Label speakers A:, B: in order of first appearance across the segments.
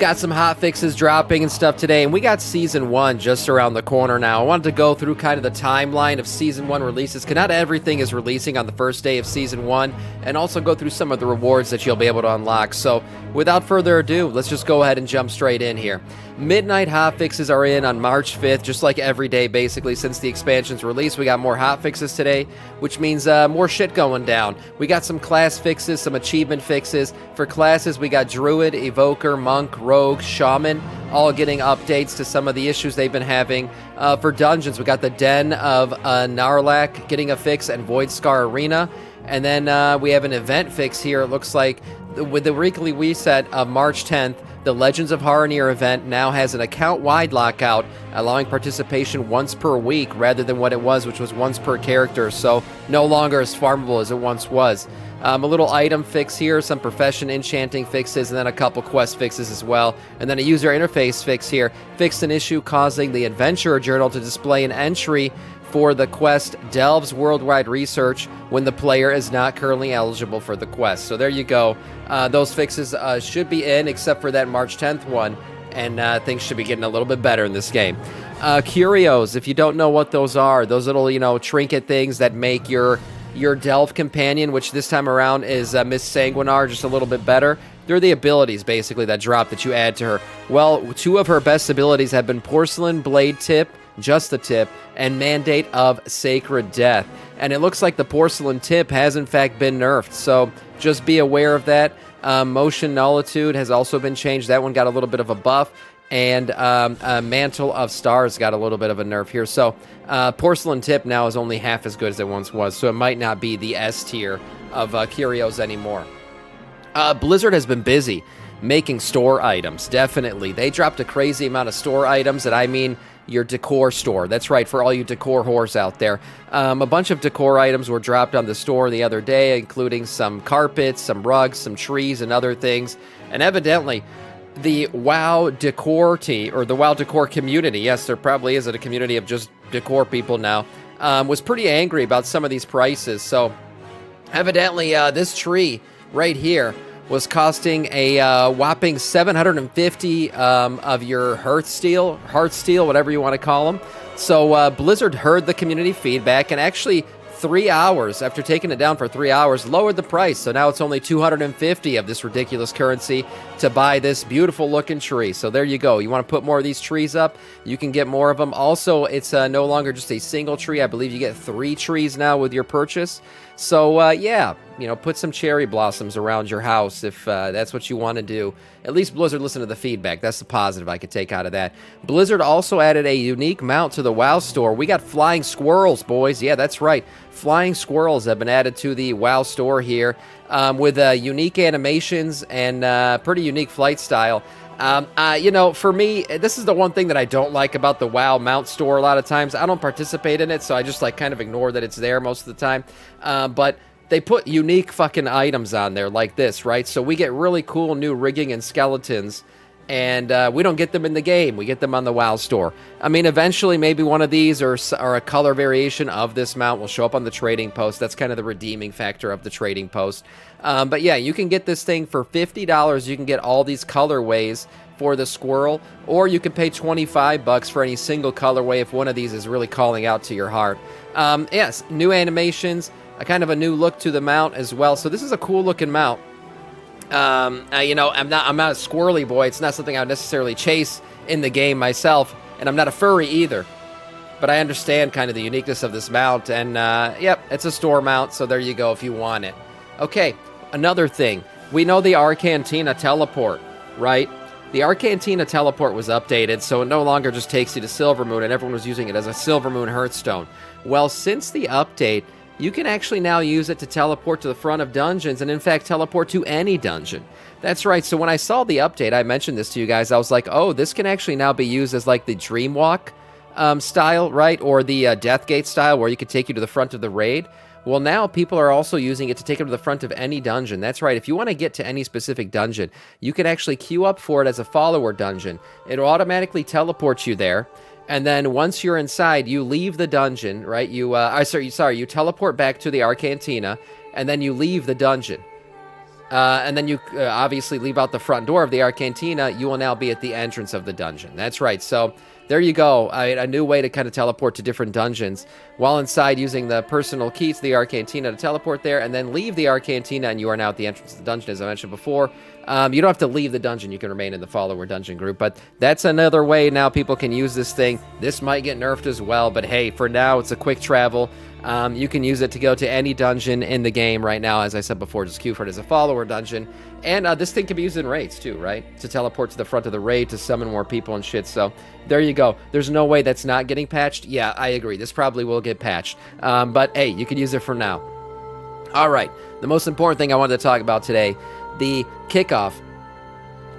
A: Got some hot fixes dropping and stuff today, and we got Season 1 just around the corner now. I wanted to go through kind of the timeline of Season 1 releases, because not everything is releasing on the first day of Season 1, and also go through some of the rewards that you'll be able to unlock. So, without further ado, let's just go ahead and jump straight in here. Midnight hotfixes are in on March 5th, just like every day, basically, since the expansion's release. We got more hotfixes today, which means more shit going down. We got some class fixes, some achievement fixes. For classes, we got Druid, Evoker, Monk, Rogue, Shaman, all getting updates to some of the issues they've been having. For dungeons, we got the Den of Narlac getting a fix, and Void Scar Arena. And then we have an event fix here. It looks like with the weekly reset of March 10th, the Legends of Haranir event now has an account-wide lockout, allowing participation once per week rather than what it was, which was once per character, so no longer as farmable as it once was. A little item fix here, some profession enchanting fixes, and then a couple quest fixes as well. And then a user interface fix here. Fixed an issue causing the Adventurer Journal to display an entry for the quest Delves Worldwide Research when the player is not currently eligible for the quest. So there you go. Those fixes should be in, except for that March 10th one, and things should be getting a little bit better in this game. Curios, if you don't know what those are, those little, trinket things that make your Delve companion, which this time around is Miss Sanguinar, just a little bit better. They're the abilities, basically, that drop that you add to her. Well, two of her best abilities have been Porcelain Blade Tip, just the tip, and Mandate of Sacred Death. And it looks like the Porcelain Tip has, in fact, been nerfed, so just be aware of that. Motion Nullitude has also been changed. That one got a little bit of a buff. And Mantle of Stars got a little bit of a nerf here. So Porcelain Tip now is only half as good as it once was, so it might not be the S tier of Curios anymore. Blizzard has been busy making store items, definitely. They dropped a crazy amount of store items, and I mean your decor store. That's right, for all you decor whores out there. A bunch of decor items were dropped on the store the other day, including some carpets, some rugs, some trees, and other things. And evidently, the WoW decor team, or the WoW decor community, yes, there probably is a community of just decor people now, was pretty angry about some of these prices. So, evidently, this tree right here was costing a whopping 750 of your Hearthsteel, whatever you want to call them. So Blizzard heard the community feedback and actually 3 hours, after taking it down for 3 hours, lowered the price. So now it's only 250 of this ridiculous currency to buy this beautiful looking tree. So there you go. You want to put more of these trees up, you can get more of them. Also, it's no longer just a single tree. I believe you get 3 trees now with your purchase. So yeah, put some cherry blossoms around your house if that's what you want to do. At least Blizzard listened to the feedback. That's the positive I could take out of that. Blizzard also added a unique mount to the WoW store. We got flying squirrels, boys. Yeah, that's right. Flying squirrels have been added to the WoW store here with unique animations and pretty unique flight style. For me, this is the one thing that I don't like about the WoW mount store a lot of times. I don't participate in it, so I just kind of ignore that it's there most of the time. But they put unique fucking items on there like this, right? So we get really cool new rigging and skeletons, and we don't get them in the game. We get them on the WoW store. I mean, eventually maybe one of these or a color variation of this mount will show up on the trading post. That's kind of the redeeming factor of the trading post. But yeah, you can get this thing for $50. You can get all these colorways for the squirrel, or you can pay $25 for any single colorway if one of these is really calling out to your heart. Yes, new animations, a kind of a new look to the mount as well. So this is a cool looking mount. I'm not a squirrely boy. It's not something I would necessarily chase in the game myself, and I'm not a furry either. But I understand kind of the uniqueness of this mount, and yep, it's a store mount, so there you go if you want it. Okay, another thing. We know the Arcantina teleport, right? The Arcantina teleport was updated, so it no longer just takes you to Silvermoon, and everyone was using it as a Silvermoon Hearthstone. Well, since the update, you can actually now use it to teleport to the front of dungeons, and in fact teleport to any dungeon. That's right, so when I saw the update, I mentioned this to you guys, I was like, oh, this can actually now be used as like the Dreamwalk style, right? Or the Deathgate style, where you could take you to the front of the raid. Well, now people are also using it to take them to the front of any dungeon. That's right, if you want to get to any specific dungeon, you can actually queue up for it as a follower dungeon. It'll automatically teleport you there. And then once you're inside, you leave the dungeon, right? You teleport back to the Arcantina, and then you leave the dungeon. And then you obviously leave out the front door of the Arcantina. You will now be at the entrance of the dungeon. That's right. So there you go. A new way to kind of teleport to different dungeons while inside, using the personal key to the Arcantina to teleport there, and then leave the Arcantina, and you are now at the entrance of the dungeon, as I mentioned before. You don't have to leave the dungeon. You can remain in the follower dungeon group, but that's another way now people can use this thing. This might get nerfed as well, but hey, for now, it's a quick travel. You can use it to go to any dungeon in the game right now. As I said before, just queue for it as a follower dungeon. And this thing can be used in raids too, right? To teleport to the front of the raid to summon more people and shit. So there you go. There's no way that's not getting patched. Yeah, I agree. This probably will get patched. But hey, you can use it for now. All right. The most important thing I wanted to talk about today, the kickoff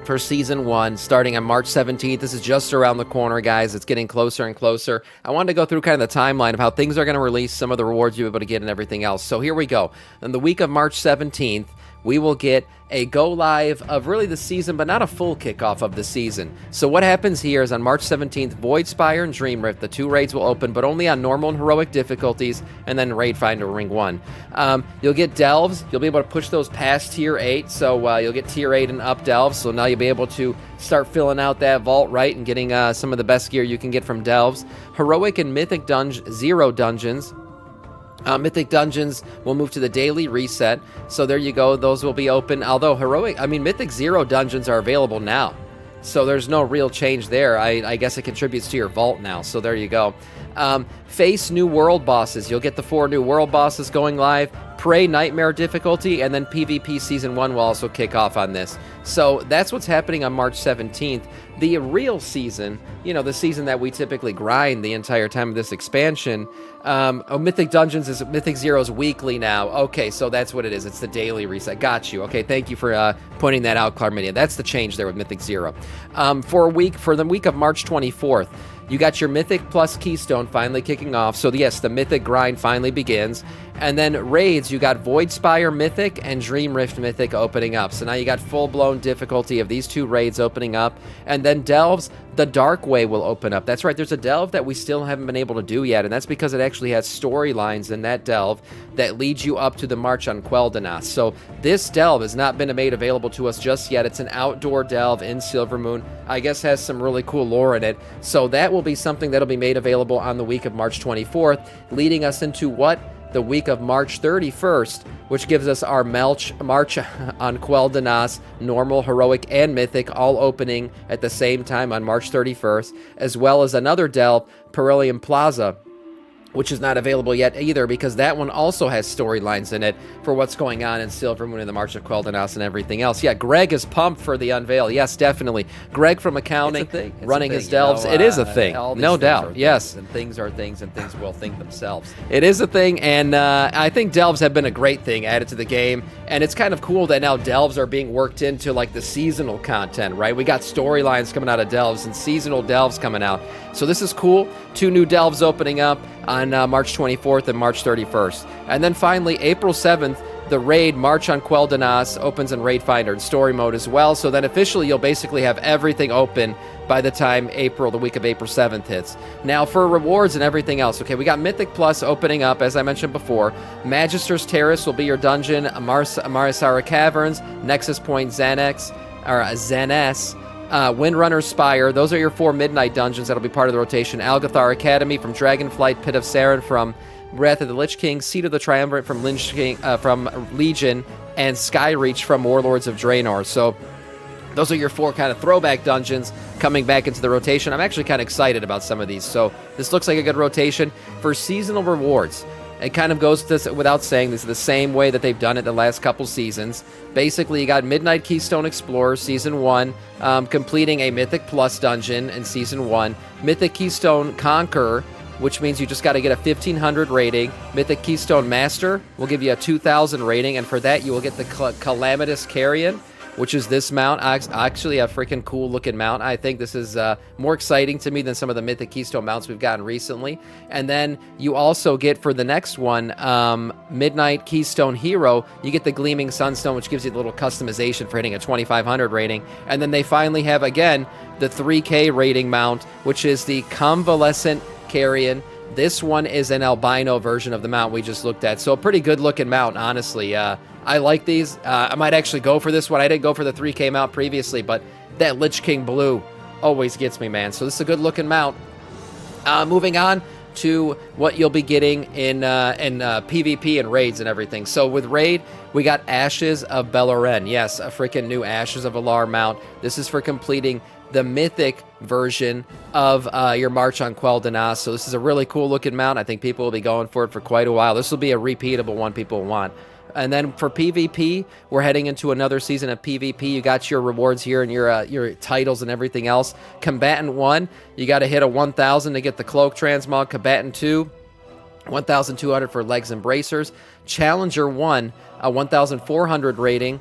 A: for Season 1, starting on March 17th. This is just around the corner, guys. It's getting closer and closer. I wanted to go through kind of the timeline of how things are going to release, some of the rewards you'll be able to get, and everything else. So here we go. On the week of March 17th, we will get a go-live of really the season, but not a full kickoff of the season. So what happens here is on March 17th, Void Spire and Dream Rift, the two raids will open, but only on normal and heroic difficulties, and then Raid Finder Ring 1. You'll get delves. You'll be able to push those past Tier 8, so you'll get Tier 8 and up delves, so now you'll be able to start filling out that vault, right, and getting some of the best gear you can get from delves. Heroic and Mythic Zero dungeons. Mythic dungeons will move to the daily reset, so there you go. Those will be open. Although Mythic Zero dungeons are available now, so there's no real change there. I guess it contributes to your vault now, so there you go. Face new world bosses. You'll get the 4 new world bosses going live. Prey Nightmare difficulty, and then PvP Season 1 will also kick off on this. So that's what's happening on March 17th. The real season, the season that we typically grind the entire time of this expansion, Mythic Dungeons is Mythic Zero's weekly now. Okay, so that's what it is. It's the daily reset. Got you. Okay, thank you for pointing that out, Clarmidia. That's the change there with Mythic Zero. For the week of March 24th, you got your Mythic Plus Keystone finally kicking off. So yes, the Mythic grind finally begins. And then raids, you got Void Spire Mythic and Dream Rift Mythic opening up. So now you got full-blown difficulty of these two raids opening up. And then delves, the Dark Way will open up. That's right, there's a delve that we still haven't been able to do yet, and that's because it actually has storylines in that delve that leads you up to the March on Quel'Danas. So this delve has not been made available to us just yet. It's an outdoor delve in Silvermoon. I guess has some really cool lore in it. So that will be something that'll be made available on the week of March 24th, leading us into what? The week of March 31st, which gives us our March on Quel'Danas, normal, heroic, and mythic, all opening at the same time on March 31st, as well as another delve, Perilium Plaza, which is not available yet either, because that one also has storylines in it for what's going on in Silvermoon and the March of Quel'Danas and everything else. Yeah, Greg is pumped for the unveil. Yes, definitely. Greg from accounting, running his delves. It is a thing, no doubt. Yes.
B: And things are things, and things will think themselves.
A: It is a thing, and I think delves have been a great thing added to the game, and it's kind of cool that now delves are being worked into like the seasonal content, right? We got storylines coming out of delves and seasonal delves coming out. So this is cool. 2 new delves opening up on March 24th and March 31st. And then finally, April 7th, the raid March on Quel'Danas opens in Raid Finder and Story Mode as well. So then officially you'll basically have everything open by the time the week of April 7th hits. Now for rewards and everything else, okay, we got Mythic Plus opening up, as I mentioned before. Magister's Terrace will be your dungeon, Marisara Caverns, Nexus Point Xanax, Windrunner Spire. Those are your 4 midnight dungeons that'll be part of the rotation. Algathar Academy from Dragonflight, Pit of Saren from Wrath of the Lich King, Seat of the Triumvirate from Legion, and Skyreach from Warlords of Draenor. So those are your 4 kind of throwback dungeons coming back into the rotation. I'm actually kind of excited about some of these. So this looks like a good rotation for seasonal rewards. It kind of goes to, without saying, this is the same way that they've done it the last couple seasons. Basically, you got Midnight Keystone Explorer Season 1, completing a Mythic Plus dungeon in Season 1. Mythic Keystone Conqueror, which means you just got to get a 1500 rating. Mythic Keystone Master will give you a 2000 rating, and for that you will get the Calamitous Carrion, which is this mount. Actually a freaking cool looking mount. I think this is more exciting to me than some of the Mythic Keystone mounts we've gotten recently. And then you also get, for the next one, Midnight Keystone Hero, you get the Gleaming Sunstone, which gives you a little customization for hitting a 2500 rating. And then they finally have, again, the 3K rating mount, which is the Convalescent Carrion. This one is an albino version of the mount we just looked at. So a pretty good looking mount, honestly. I like these. I might actually go for this one. I didn't go for the 3K mount previously, but that Lich King blue always gets me, man. So this is a good looking mount. Moving on to what you'll be getting in PvP and raids and everything. So with raid, we got Ashes of Beleren. Yes, a freaking new Ashes of Alar mount. This is for completing the Mythic version of your March on Quel'Danas. So this is a really cool looking mount. I think people will be going for it for quite a while. This will be a repeatable one people want. And then for PvP, we're heading into another season of PvP. You got your rewards here and your titles and everything else. Combatant 1, you got to hit a 1,000 to get the Cloak Transmog. Combatant 2, 1,200 for legs and bracers. Challenger 1, a 1,400 rating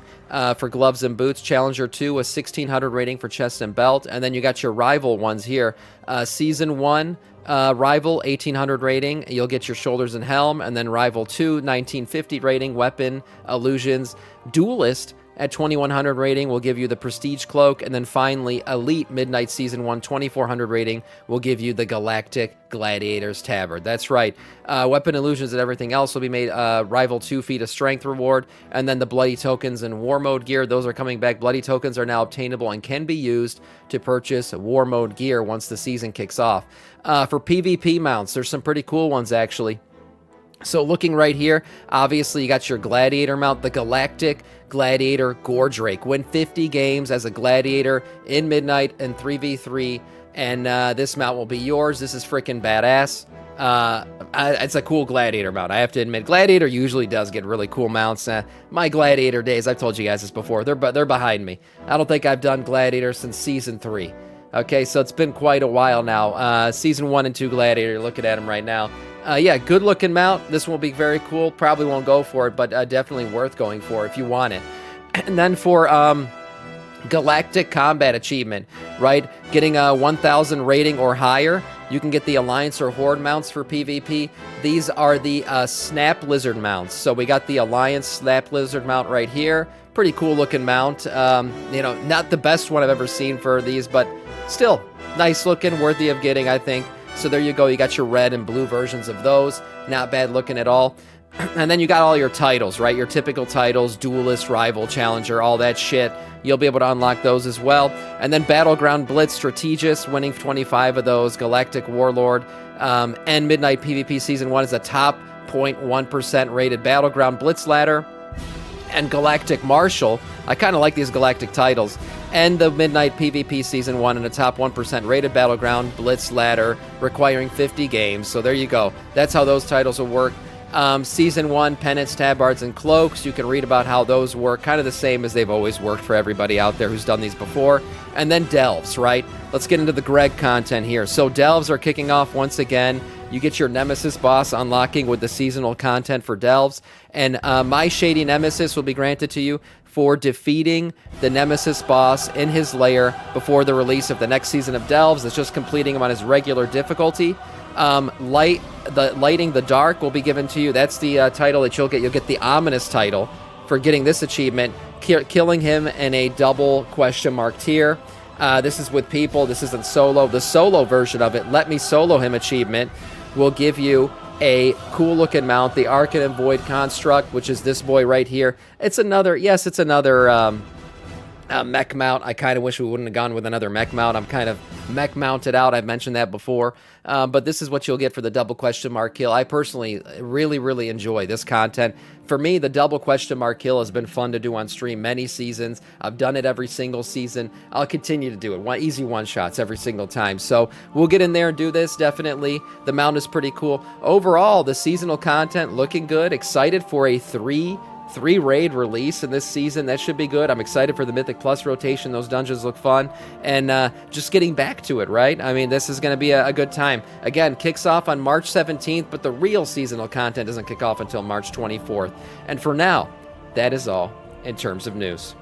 A: for gloves and boots. Challenger 2, a 1,600 rating for chest and belt. And then you got your rival ones here. Season 1, Rival, 1,800 rating. You'll get your shoulders and helm. And then Rival 2, 1,950 rating. Weapon, illusions. Duelist at 2,100 rating will give you the Prestige Cloak. And then finally, Elite Midnight Season 1, 2,400 rating will give you the Galactic Gladiators Tabard. That's right. Weapon illusions and everything else will be made. Rival 2 feet of strength reward. And then the Bloody Tokens and War Mode gear, those are coming back. Bloody Tokens are now obtainable and can be used to purchase War Mode gear once the season kicks off. For PvP mounts, there's some pretty cool ones actually. So looking right here, obviously you got your Gladiator mount, the Galactic Gladiator Gordrake. Win 50 games as a Gladiator in Midnight and 3v3, and this mount will be yours. This is freaking badass. It's a cool Gladiator mount, I have to admit. Gladiator usually does get really cool mounts. My Gladiator days, I've told you guys this before, they're behind me. I don't think I've done Gladiator since Season 3. Okay, so it's been quite a while now. Season 1 and 2 Gladiator, you're looking at them right now. Yeah, good looking mount. This will be very cool. Probably won't go for it, but definitely worth going for if you want it. And then for Galactic Combat Achievement, right? Getting a 1,000 rating or higher, you can get the Alliance or Horde mounts for PvP. These are the Snap Lizard mounts. So we got the Alliance Snap Lizard mount right here. Pretty cool looking mount. You know, not the best one I've ever seen for these, but still nice looking, worthy of getting, I think. So there you go. You got your red and blue versions of those. Not bad looking at all. And then you got all your titles, right? Your typical titles, Duelist, Rival, Challenger, all that shit. You'll be able to unlock those as well. And then Battleground Blitz Strategist, winning 25 of those. Galactic Warlord. And Midnight PvP Season 1 is a top 0.1% rated Battleground Blitz Ladder. And Galactic Marshal. I kind of like these Galactic titles. And the Midnight PvP Season 1 in a top 1% rated Battleground Blitz Ladder, requiring 50 games. So there you go. That's how those titles will work. Season 1, Penance, Tabards, and Cloaks. You can read about how those work. Kind of the same as they've always worked for everybody out there who's done these before. And then Delves, right? Let's get into the Greg content here. So Delves are kicking off once again. You get your Nemesis boss unlocking with the seasonal content for Delves. And My Shady Nemesis will be granted to you for defeating the Nemesis boss in his lair before the release of the next season of Delves. It's just completing him on his regular difficulty. Lighting the Dark will be given to you. That's the title that you'll get. You'll get the Ominous title for getting this achievement, killing him in a double question mark tier. This is with people. This isn't solo. The solo version of it, Let Me Solo Him achievement, will give you a cool looking mount, the Arcane and Void Construct, which is this boy right here. It's another mech mount. I kind of wish we wouldn't have gone with another mech mount. I'm kind of mech mounted out. I've mentioned that before. But this is what you'll get for the double question mark kill. I personally really enjoy this content. For me, the double question mark kill has been fun to do on stream many seasons. I've done it every single season. I'll continue to do it. Easy one-shots every single time. So we'll get in there and do this, definitely. The mount is pretty cool. Overall, the seasonal content looking good. Excited for a three raid release in this season. That should be good. I'm excited for the Mythic Plus rotation. Those dungeons look fun. And just getting back to it, right? I mean, this is going to be a good time. Again, kicks off on March 17th, but the real seasonal content doesn't kick off until March 24th. And for now, that is all in terms of news.